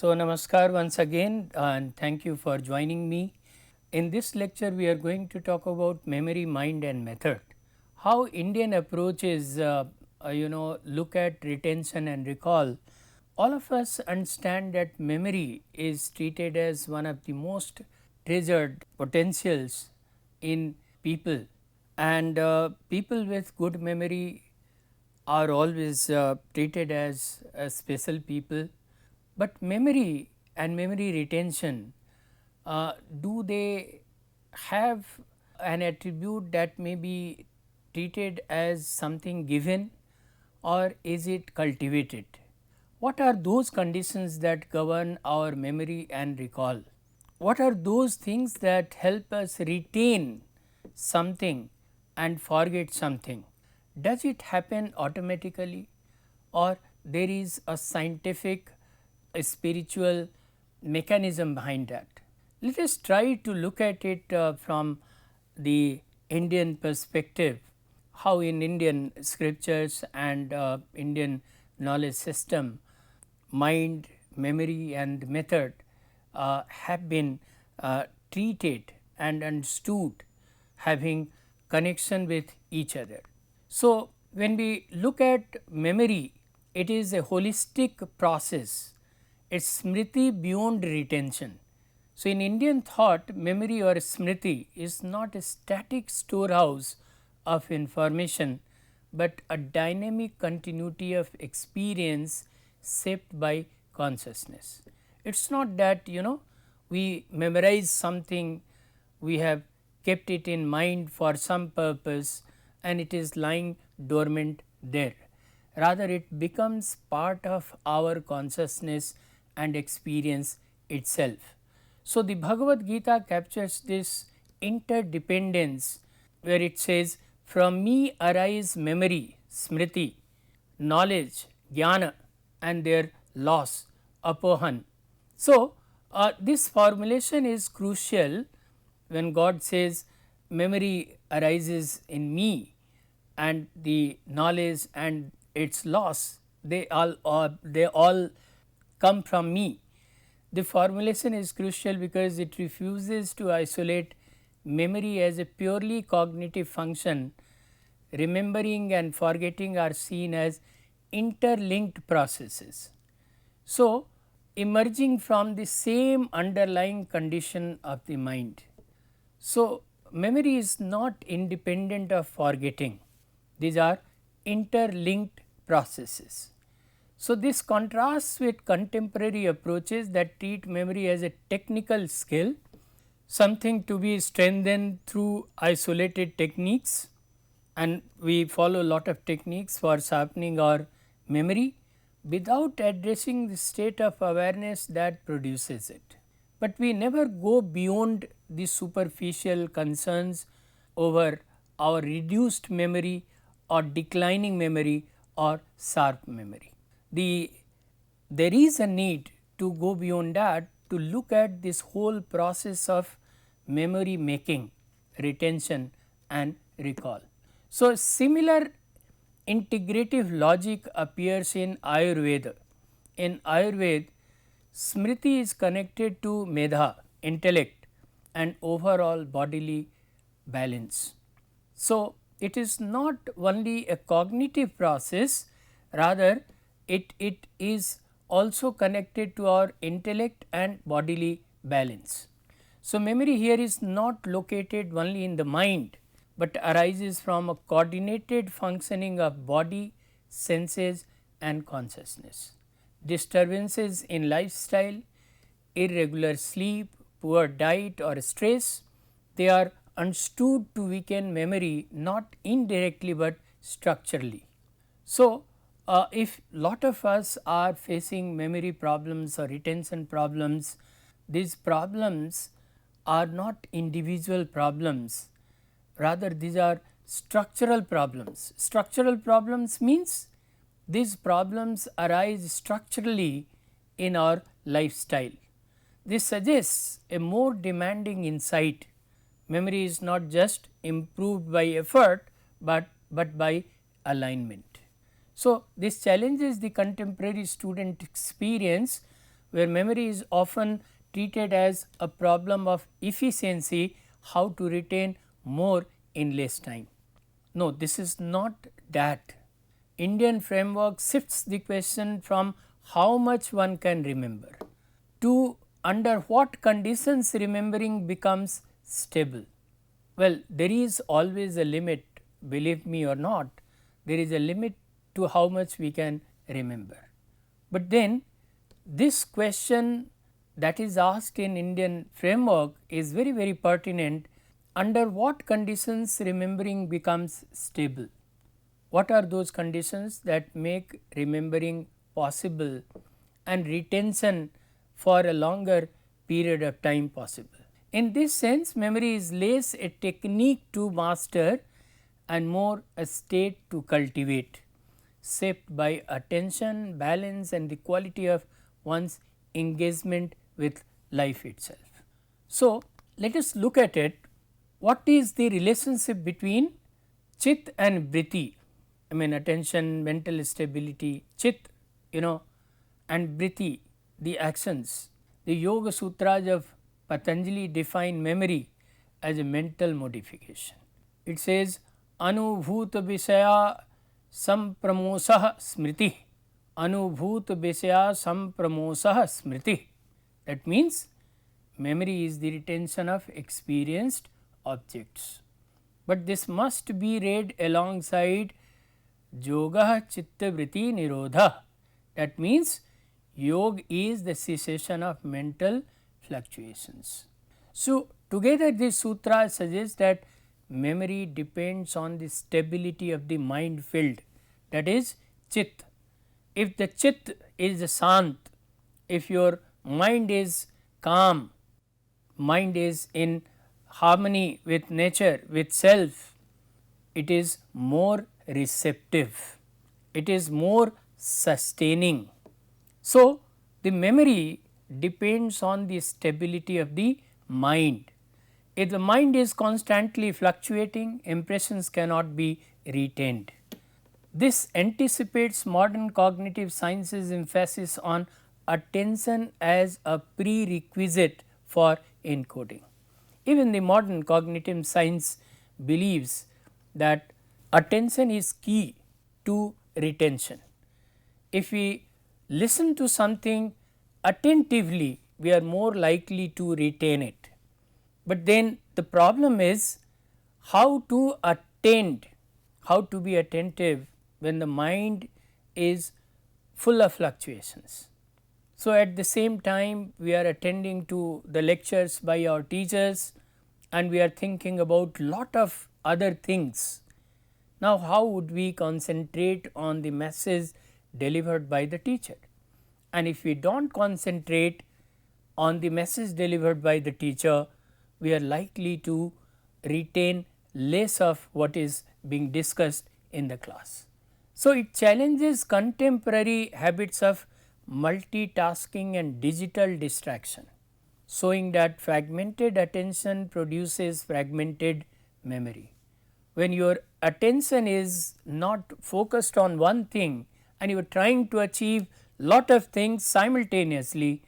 So, namaskar once again and thank you for joining me. In this lecture, we are going to talk about memory, mind and method. How Indian approaches look at retention and recall. All of us understand that memory is treated as one of the most treasured potentials in people, and people with good memory are always treated as special people. But memory and memory retention, do they have an attribute that may be treated as something given, or is it cultivated? What are those conditions that govern our memory and recall? What are those things that help us retain something and forget something? Does it happen automatically, or there is a scientific, a spiritual mechanism behind that? Let us try to look at it from the Indian perspective, how in Indian scriptures and Indian knowledge system, mind, memory and method have been treated and understood having connection with each other. So, when we look at memory, it is a holistic process, it's smṛti beyond retention. So, in Indian thought, memory or smṛti is not a static storehouse of information, but a dynamic continuity of experience shaped by consciousness. It is not that we memorize something, we have kept it in mind for some purpose and it is lying dormant there. Rather, it becomes part of our consciousness and experience itself. So, the Bhagavad Gita captures this interdependence where it says, from me arise memory, smṛti, knowledge, jnana and their loss, apohana. So, this formulation is crucial when God says memory arises in me and the knowledge and its loss, they all come from me. The formulation is crucial because it refuses to isolate memory as a purely cognitive function. Remembering and forgetting are seen as interlinked processes. So, emerging from the same underlying condition of the mind. So, memory is not independent of forgetting, these are interlinked processes. So, this contrasts with contemporary approaches that treat memory as a technical skill, something to be strengthened through isolated techniques, and we follow lot of techniques for sharpening our memory without addressing the state of awareness that produces it. But we never go beyond the superficial concerns over our reduced memory or declining memory or sharp memory. There is a need to go beyond that to look at this whole process of memory making, retention and recall. So, similar integrative logic appears in Ayurveda. In Ayurveda, smṛti is connected to medha, intellect and overall bodily balance. So, it is not only a cognitive process, rather it is also connected to our intellect and bodily balance. So, memory here is not located only in the mind, but arises from a coordinated functioning of body, senses and consciousness. Disturbances in lifestyle, irregular sleep, poor diet or stress, they are understood to weaken memory not indirectly, but structurally. So, if lot of us are facing memory problems or retention problems, these problems are not individual problems, rather these are structural problems. Structural problems means these problems arise structurally in our lifestyle. This suggests a more demanding insight. Memory is not just improved by effort, but by alignment. So, this challenges the contemporary student experience where memory is often treated as a problem of efficiency, how to retain more in less time. No, this is not that. Indian framework shifts the question from how much one can remember to under what conditions remembering becomes stable. Well, there is always a limit, believe me or not, there is a limit to how much we can remember. But then this question that is asked in Indian framework is very pertinent. Under what conditions remembering becomes stable? What are those conditions that make remembering possible and retention for a longer period of time possible? In this sense, memory is less a technique to master and more a state to cultivate, shaped by attention, balance and the quality of one's engagement with life itself. So, let us look at it. What is the relationship between chit and vritti? I mean attention, mental stability, chit, and vritti, the actions. The Yoga Sutras of Patanjali define memory as a mental modification. It says Anubhut Vishaya Sampramosah Smriti. Anubhut Vishaya Sampramosah Smriti. That means memory is the retention of experienced objects. But this must be read alongside Yoga Chitta Vritti Nirodha. That means yoga is the cessation of mental fluctuations. So, together this sutra suggests that memory depends on the stability of the mind field, that is chit. If the chit is sant, if your mind is calm, mind is in harmony with nature, with self, it is more receptive, it is more sustaining. So, the memory depends on the stability of the mind. If the mind is constantly fluctuating, impressions cannot be retained. This anticipates modern cognitive science's emphasis on attention as a prerequisite for encoding. Even the modern cognitive science believes that attention is key to retention. If we listen to something attentively, we are more likely to retain it. But then the problem is how to attend, how to be attentive when the mind is full of fluctuations. So, at the same time we are attending to the lectures by our teachers and we are thinking about lot of other things. Now, how would we concentrate on the message delivered by the teacher? And if we do not concentrate on the message delivered by the teacher, we are likely to retain less of what is being discussed in the class. So, it challenges contemporary habits of multitasking and digital distraction, showing that fragmented attention produces fragmented memory. When your attention is not focused on one thing and you are trying to achieve lot of things simultaneously,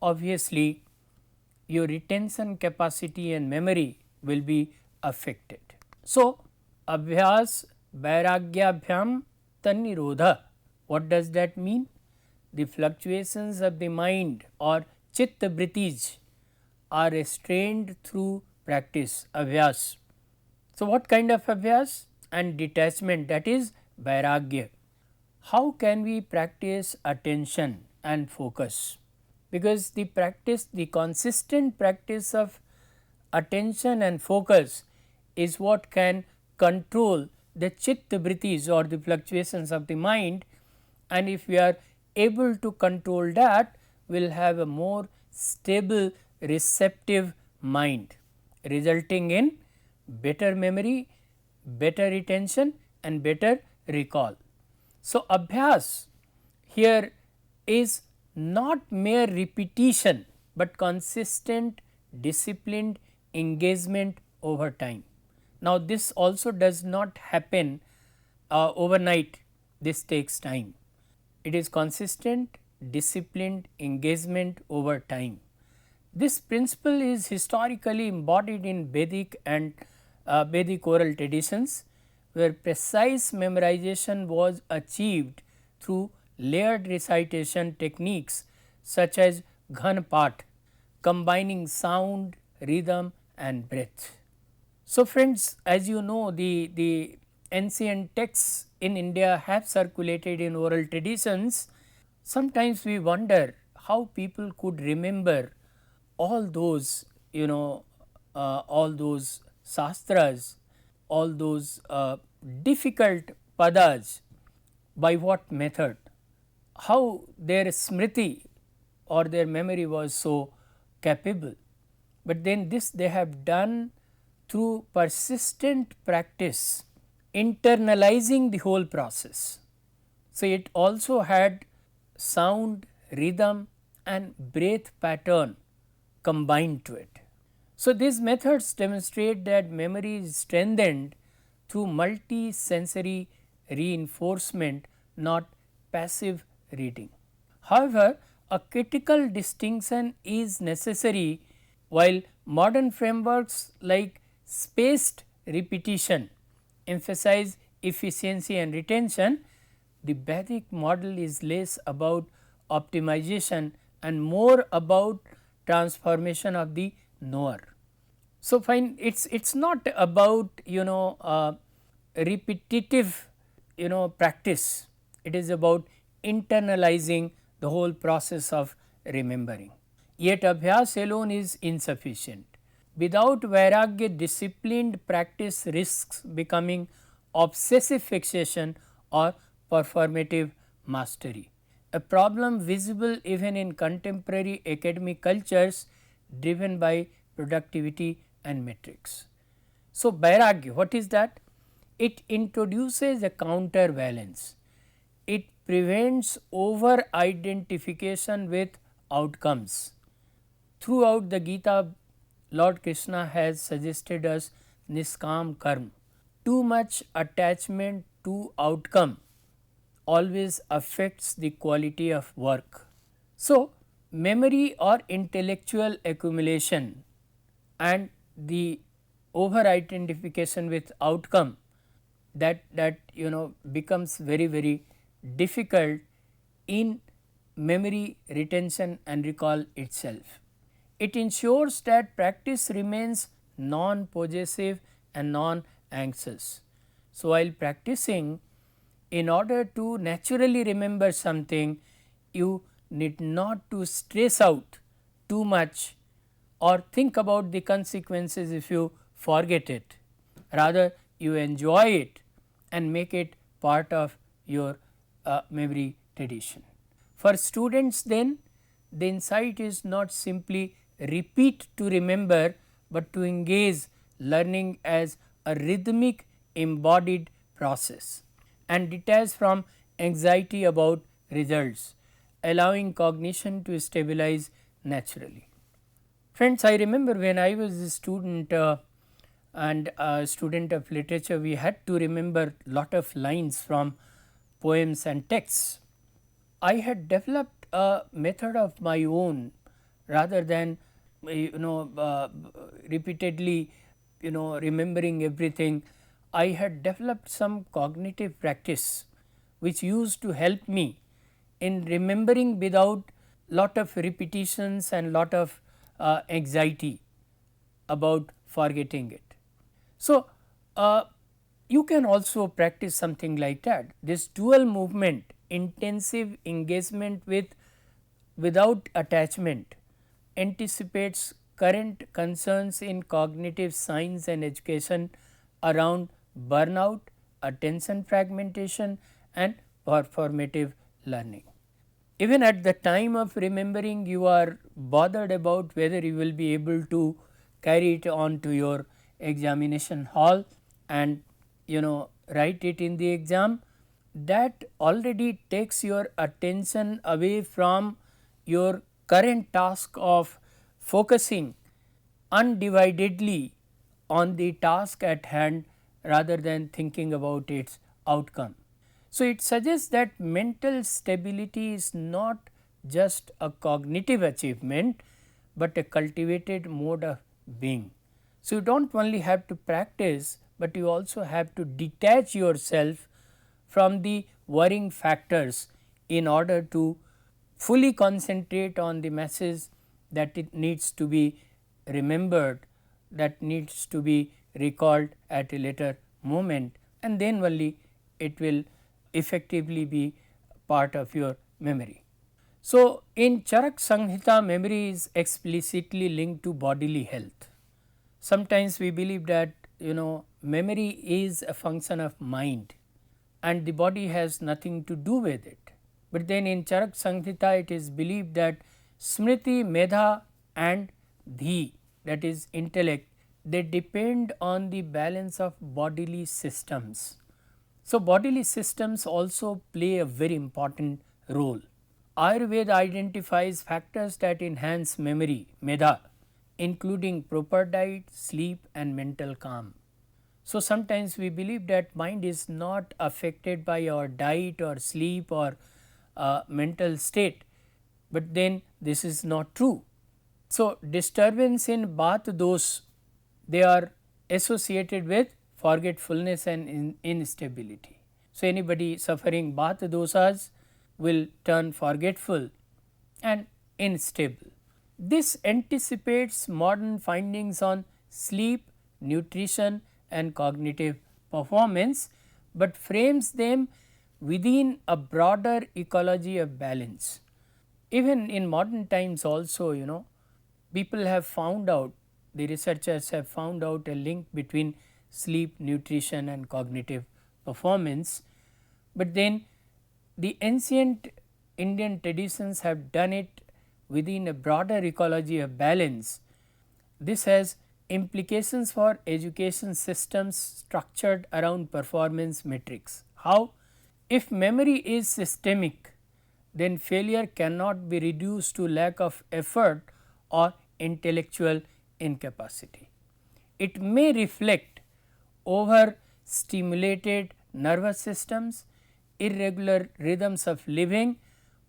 obviously your retention capacity and memory will be affected. So, abhyas vairāgyabhyam tannirodha. What does that mean? The fluctuations of the mind or chitta vrittis are restrained through practice, abhyas. So, what kind of abhyas? And detachment, that is vairāgya. How can we practice attention and focus? Because the practice, the consistent practice of attention and focus is what can control the chitta vrittis or the fluctuations of the mind, and if we are able to control that, we will have a more stable receptive mind, resulting in better memory, better retention and better recall. So, abhyas here is not mere repetition, but consistent disciplined engagement over time. Now, this also does not happen overnight, this takes time. It is consistent, disciplined engagement over time. This principle is historically embodied in Vedic and Vedic oral traditions, where precise memorization was achieved through layered recitation techniques such as Ghan Path, combining sound, rhythm and breath. So, friends, as you know, the ancient texts in India have circulated in oral traditions. Sometimes we wonder how people could remember all those, all those shastras, all those difficult padas, by what method, how their smriti or their memory was so capable. But then this they have done through persistent practice, internalizing the whole process. So, it also had sound, rhythm and breath pattern combined to it. So, these methods demonstrate that memory is strengthened through multi-sensory reinforcement, not passive reading. However, a critical distinction is necessary. While modern frameworks like spaced repetition emphasize efficiency and retention, the Vedic model is less about optimization and more about transformation of the knower. So, fine, it's not about repetitive practice, it is about internalizing the whole process of remembering. Yet abhyasa alone is insufficient. Without vairāgya, disciplined practice risks becoming obsessive fixation or performative mastery, a problem visible even in contemporary academic cultures driven by productivity and metrics. So, vairāgya, what is that? It introduces a counterbalance. It prevents over identification with outcomes. Throughout the Gita, Lord Krishna has suggested us niskam karma. Too much attachment to outcome always affects the quality of work. So, memory or intellectual accumulation and the over identification with outcome, that becomes very difficult in memory retention and recall itself. It ensures that practice remains non-possessive and non-anxious. So, while practicing, in order to naturally remember something, you need not to stress out too much or think about the consequences if you forget it. Rather, you enjoy it and make it part of your memory tradition. For students then, the insight is not simply repeat to remember, but to engage learning as a rhythmic embodied process and detach from anxiety about results, allowing cognition to stabilize naturally. Friends, I remember when I was a student and a student of literature, we had to remember lot of lines from poems and texts. I had developed a method of my own rather than repeatedly remembering everything. I had developed some cognitive practice which used to help me in remembering without lot of repetitions and lot of anxiety about forgetting it. So, you can also practice something like that. This dual movement, intensive engagement without attachment, anticipates current concerns in cognitive science and education around burnout, attention fragmentation and performative learning. Even at the time of remembering, you are bothered about whether you will be able to carry it on to your examination hall and write it in the exam. That already takes your attention away from your current task of focusing undividedly on the task at hand rather than thinking about its outcome. So, it suggests that mental stability is not just a cognitive achievement, but a cultivated mode of being. So, you do not only have to practice, but you also have to detach yourself from the worrying factors in order to fully concentrate on the message that it needs to be remembered, that needs to be recalled at a later moment, and then only it will effectively be part of your memory. So, in Charak Samhita, memory is explicitly linked to bodily health. Sometimes we believe that memory is a function of mind and the body has nothing to do with it. But then in Charak Samhita it is believed that smṛti, medha and dhi, that is intellect, they depend on the balance of bodily systems. So, bodily systems also play a very important role. Ayurveda identifies factors that enhance memory, medha, including proper diet, sleep and mental calm. So, sometimes we believe that mind is not affected by our diet or sleep or mental state, but then this is not true. So, disturbance in bath dos, they are associated with forgetfulness and instability. So, anybody suffering bath dosas will turn forgetful and unstable. This anticipates modern findings on sleep, nutrition and cognitive performance, but frames them within a broader ecology of balance. Even in modern times also, people have found out, the researchers have found out a link between sleep, nutrition and cognitive performance, but then the ancient Indian traditions have done it within a broader ecology of balance. This has implications for education systems structured around performance metrics. How? If memory is systemic, then failure cannot be reduced to lack of effort or intellectual incapacity. It may reflect over stimulated nervous systems, irregular rhythms of living,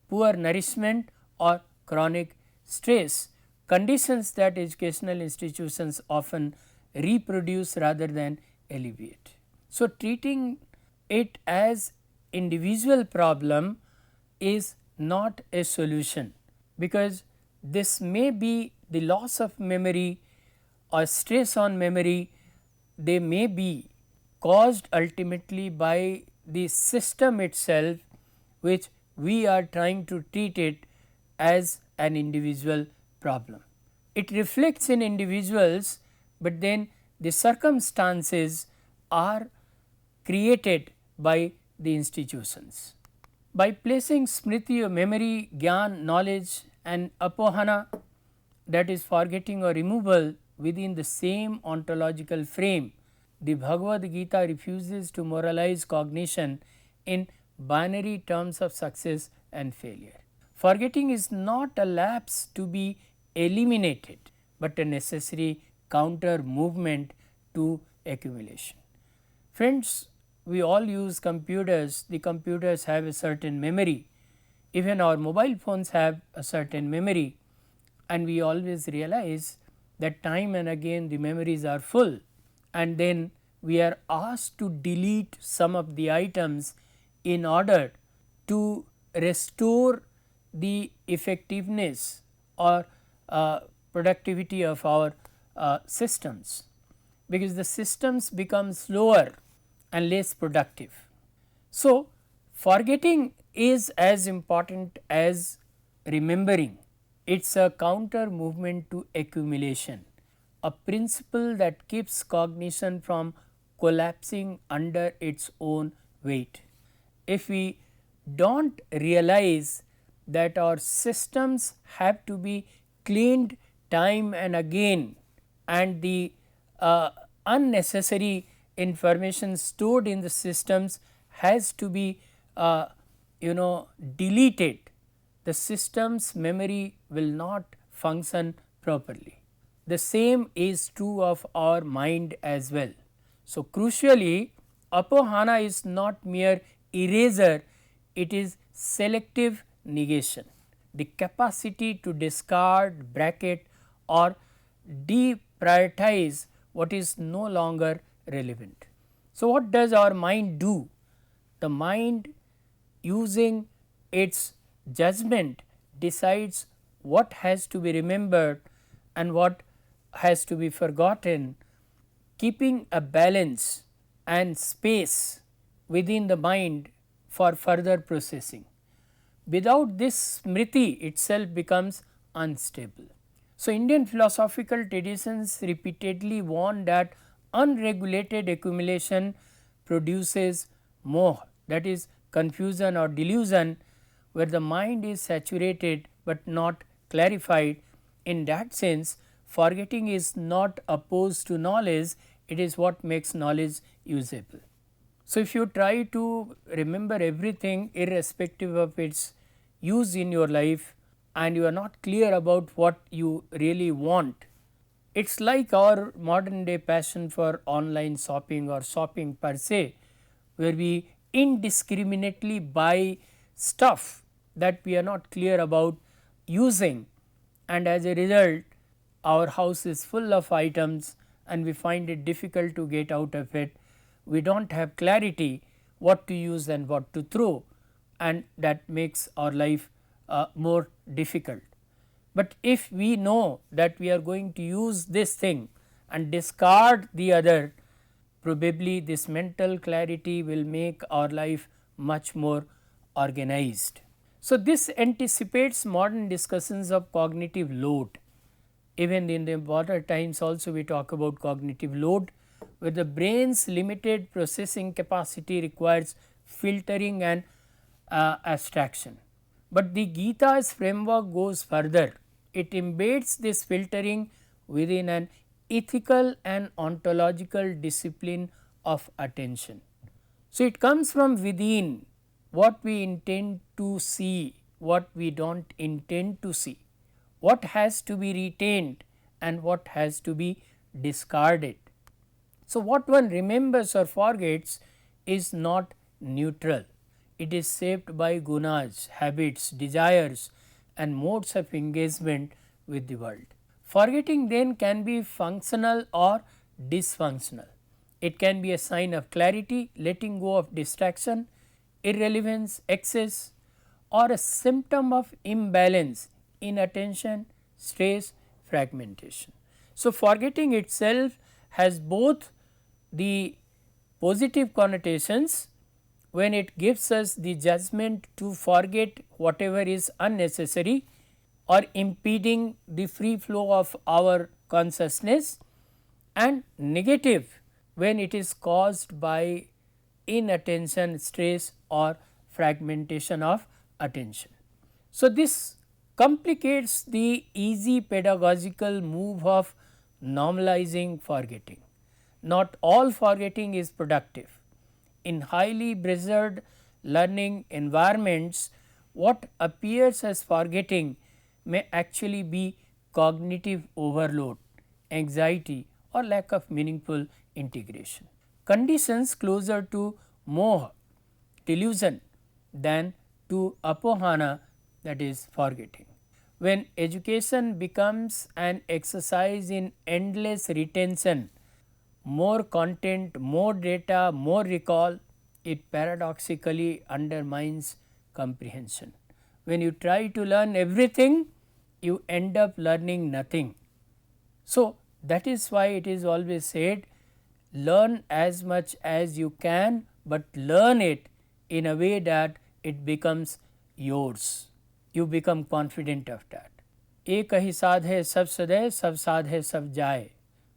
poor nourishment or chronic stress, conditions that educational institutions often reproduce rather than alleviate. So, treating it as individual problem is not a solution, because this may be the loss of memory or stress on memory, they may be caused ultimately by the system itself, which we are trying to treat it as an individual problem. It reflects in individuals, but then the circumstances are created by the institutions. By placing smṛti or memory, gyan, knowledge and apohana, that is forgetting or removal, within the same ontological frame, the Bhagavad Gita refuses to moralize cognition in binary terms of success and failure. Forgetting is not a lapse to be eliminated, but a necessary counter movement to accumulation. Friends, we all use computers, the computers have a certain memory, even our mobile phones have a certain memory, and we always realize that time and again the memories are full, and then we are asked to delete some of the items in order to restore the effectiveness or productivity of our systems, because the systems become slower and less productive. So, forgetting is as important as remembering. It is a counter movement to accumulation, a principle that keeps cognition from collapsing under its own weight. If we do not realize that our systems have to be cleaned time and again, and the unnecessary information stored in the systems has to be deleted, the system's memory will not function properly. The same is true of our mind as well. So, crucially, apohana is not mere eraser, it is selective negation. the capacity to discard, bracket or deprioritize what is no longer relevant. So, what does our mind do? The mind, using its judgment, decides what has to be remembered and what has to be forgotten, keeping a balance and space within the mind for further processing. Without this, smṛti itself becomes unstable. So, Indian philosophical traditions repeatedly warn that unregulated accumulation produces moha, that is confusion or delusion, where the mind is saturated but not clarified. In that sense, forgetting is not opposed to knowledge, it is what makes knowledge usable. So, if you try to remember everything irrespective of its use in your life and you are not clear about what you really want, it is like our modern day passion for online shopping or shopping per se, where we indiscriminately buy stuff that we are not clear about using, and as a result our house is full of items and we find it difficult to get out of it. We do not have clarity what to use and what to throw, and that makes our life more difficult. But if we know that we are going to use this thing and discard the other, probably this mental clarity will make our life much more organized. So, this anticipates modern discussions of cognitive load. Even in the modern times also we talk about cognitive load, where the brain's limited processing capacity requires filtering and abstraction. But the Gita's framework goes further. It embeds this filtering within an ethical and ontological discipline of attention. So, it comes from within, what we intend to see, what we do not intend to see, what has to be retained and what has to be discarded. So, what one remembers or forgets is not neutral. It is shaped by gunas, habits, desires and modes of engagement with the world. Forgetting then can be functional or dysfunctional. It can be a sign of clarity, letting go of distraction, irrelevance, excess, or a symptom of imbalance, inattention, stress, fragmentation. So, forgetting itself has both the positive connotations when it gives us the judgment to forget whatever is unnecessary or impeding the free flow of our consciousness, and negative when it is caused by inattention, stress or fragmentation of attention. So, this complicates the easy pedagogical move of normalizing forgetting. Not all forgetting is productive. In highly pressured learning environments, what appears as forgetting may actually be cognitive overload, anxiety or lack of meaningful integration. Conditions closer to moha, delusion, than to apohana, that is forgetting. When education becomes an exercise in endless retention, more content, more data, more recall, it paradoxically undermines comprehension. When you try to learn everything, you end up learning nothing. So, that is why it is always said, learn as much as you can, but learn it in a way that it becomes yours. You become confident of that. एक ही साध है सब सदै, सब साध है सब जाए.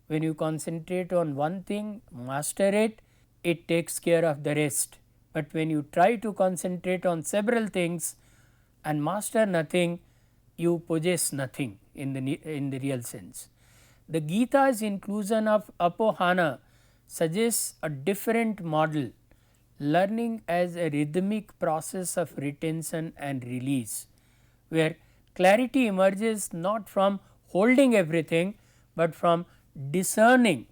When you concentrate on one thing, master it, it takes care of the rest. But when you try to concentrate on several things and master nothing, you possess nothing in the real sense. The Gita's inclusion of apohana suggests a different model, learning as a rhythmic process of retention and release, where clarity emerges not from holding everything, but from discerning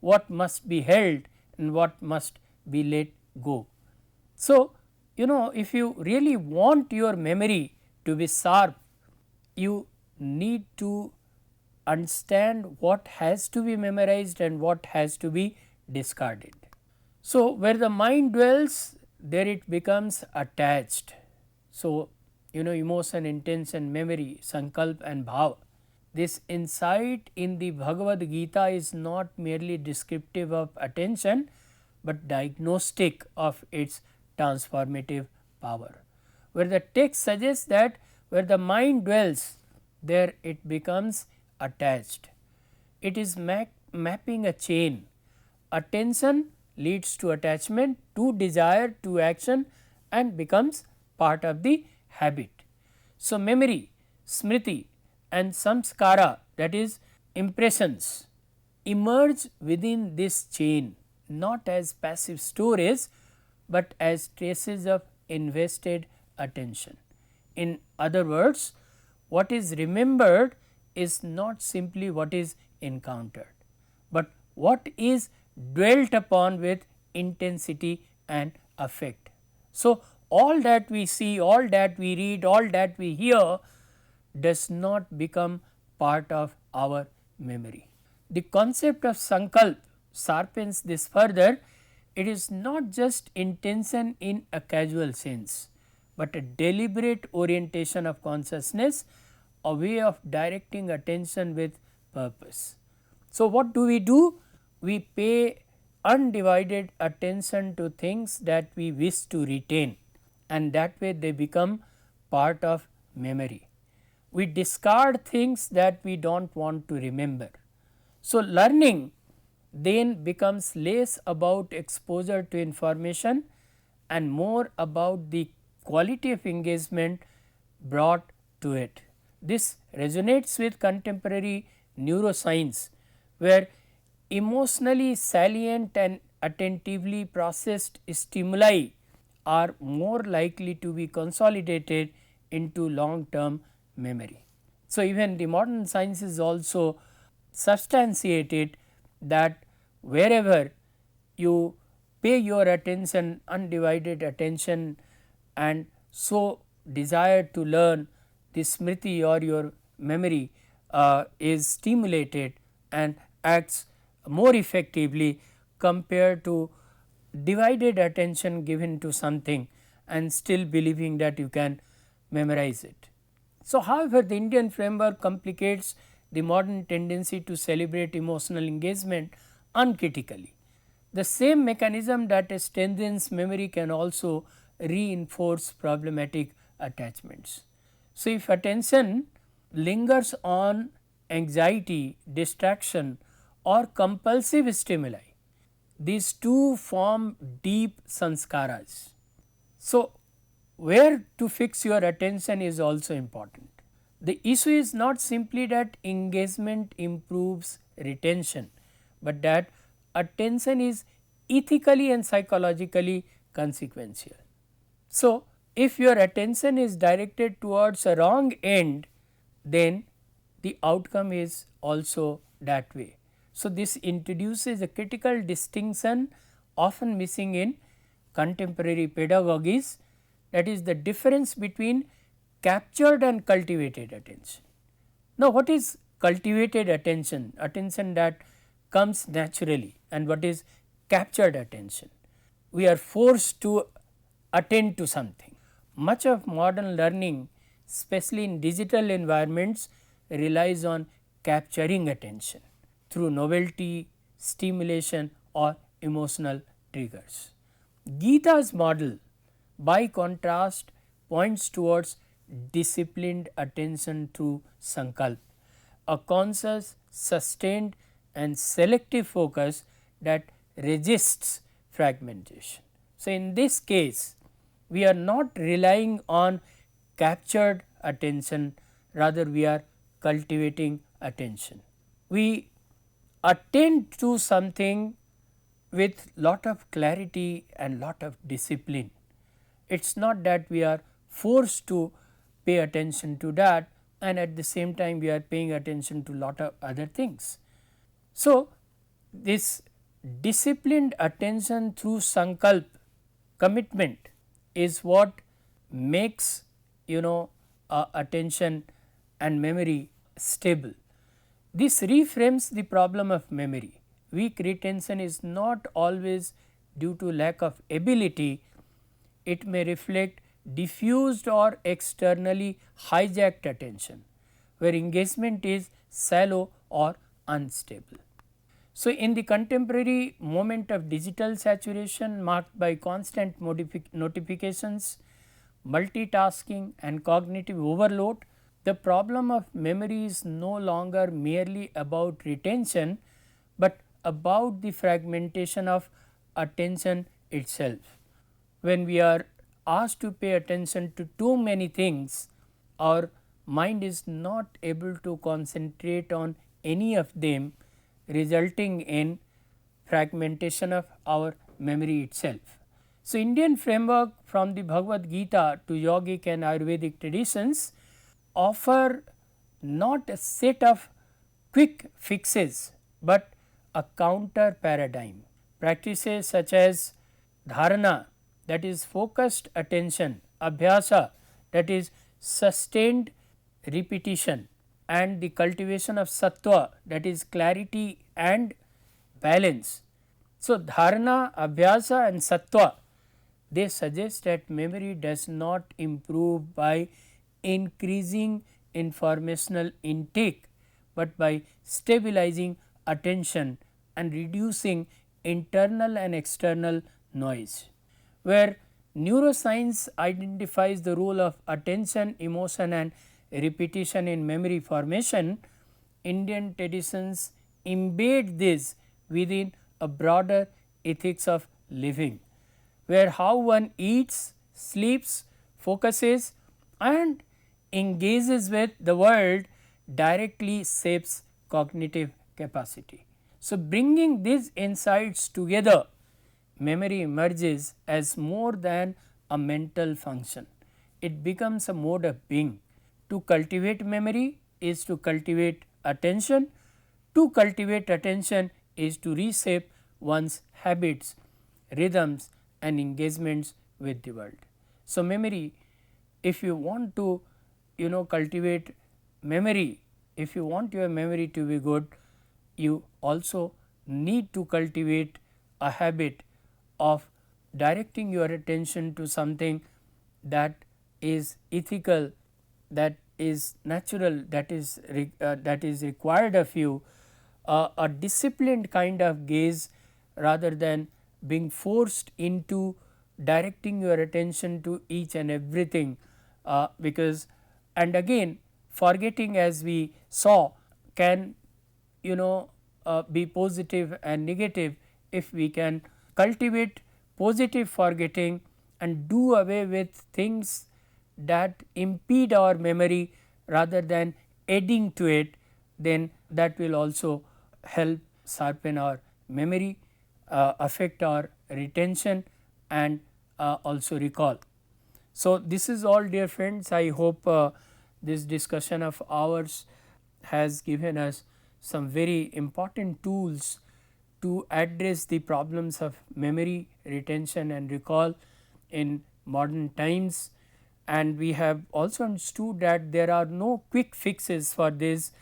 what must be held and what must be let go. So, if you really want your memory to be sharp, you need to understand what has to be memorized and what has to be discarded. So, where the mind dwells, there it becomes attached. So, emotion, intention, memory, saṅkalpa and bhava. This insight in the Bhagavad Gita is not merely descriptive of attention, but diagnostic of its transformative power. Where the text suggests that where the mind dwells, there it becomes attached. It is mapping a chain. Attention leads to attachment, to desire, to action and becomes part of the habit. So, memory, smṛti and saṁskāra, that is impressions, emerge within this chain not as passive storage, but as traces of invested attention. In other words, what is remembered is not simply what is encountered, but what is dwelt upon with intensity and affect. So, all that we see, all that we read, all that we hear does not become part of our memory. The concept of saṅkalpa sharpens this further. It is not just intention in a casual sense, but a deliberate orientation of consciousness, a way of directing attention with purpose. So, what do? We pay undivided attention to things that we wish to retain, and that way they become part of memory. We discard things that we do not want to remember. So, learning then becomes less about exposure to information and more about the quality of engagement brought to it. This resonates with contemporary neuroscience, where emotionally salient and attentively processed stimuli are more likely to be consolidated into long term memory. So, even the modern sciences also substantiated that wherever you pay your attention, undivided attention and so desire to learn, the smṛti or your memory is stimulated and acts more effectively compared to divided attention given to something and still believing that you can memorize it. So, however, the Indian framework complicates the modern tendency to celebrate emotional engagement uncritically. The same mechanism that strengthens memory can also reinforce problematic attachments. So, if attention lingers on anxiety, distraction or compulsive stimuli, these two form deep saṅskāras. So, where to fix your attention is also important. The issue is not simply that engagement improves retention, but that attention is ethically and psychologically consequential. So, if your attention is directed towards a wrong end, then the outcome is also that way. So, this introduces a critical distinction often missing in contemporary pedagogies, that is the difference between captured and cultivated attention. Now, what is cultivated attention? Attention that comes naturally, and what is captured attention? We are forced to attend to something. Much of modern learning, especially in digital environments, relies on capturing attention through novelty, stimulation or emotional triggers. Gita's model, by contrast, points towards disciplined attention through saṅkalpa, a conscious, sustained and selective focus that resists fragmentation. So, in this case, we are not relying on captured attention, rather we are cultivating attention. We attend to something with lot of clarity and lot of discipline. It is not that we are forced to pay attention to that, and at the same time we are paying attention to lot of other things. So, this disciplined attention through saṅkalpa, commitment, is what makes attention and memory stable. This reframes the problem of memory. Weak retention is not always due to lack of ability, it may reflect diffused or externally hijacked attention, where engagement is shallow or unstable. So, in the contemporary moment of digital saturation marked by constant notifications, multitasking and cognitive overload, the problem of memory is no longer merely about retention, but about the fragmentation of attention itself. When we are asked to pay attention to too many things, our mind is not able to concentrate on any of them, resulting in fragmentation of our memory itself. So, Indian framework from the Bhagavad Gita to yogic and Ayurvedic traditions offer not a set of quick fixes, but a counter paradigm. Practices such as dharana, that is focused attention, abhyasa, that is sustained repetition, and the cultivation of sattva, that is clarity and balance. So, dharana, abhyasa and sattva, they suggest that memory does not improve by increasing informational intake, but by stabilizing attention and reducing internal and external noise. Where neuroscience identifies the role of attention, emotion and repetition in memory formation, Indian traditions embed this within a broader ethics of living, where how one eats, sleeps, focuses and engages with the world directly shapes cognitive capacity. So, bringing these insights together, memory emerges as more than a mental function. It becomes a mode of being. To cultivate memory is to cultivate attention. To cultivate attention is to reshape one's habits, rhythms and engagements with the world. So, memory, if you want to cultivate memory, if you want your memory to be good, you also need to cultivate a habit of directing your attention to something that is ethical, that is natural, that is required of you, a disciplined kind of gaze rather than being forced into directing your attention to each and everything, because and again forgetting, as we saw, can be positive and negative. If we can cultivate positive forgetting and do away with things that impede our memory rather than adding to it, then that will also help sharpen our memory, affect our retention and also recall. So, this is all, dear friends. I hope this discussion of ours has given us some very important tools to address the problems of memory, retention and recall in modern times. And we have also understood that there are no quick fixes for this,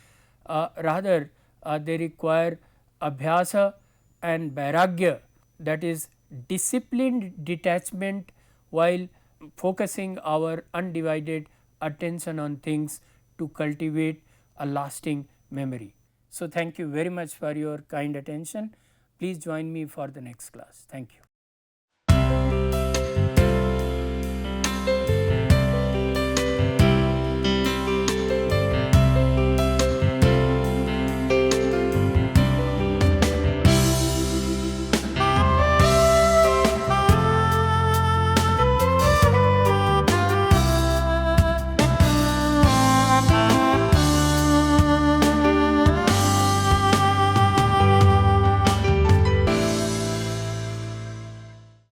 rather they require abhyasa and vairāgya, that is disciplined detachment while focusing our undivided attention on things to cultivate a lasting memory. So, thank you very much for your kind attention. Please join me for the next class. Thank you.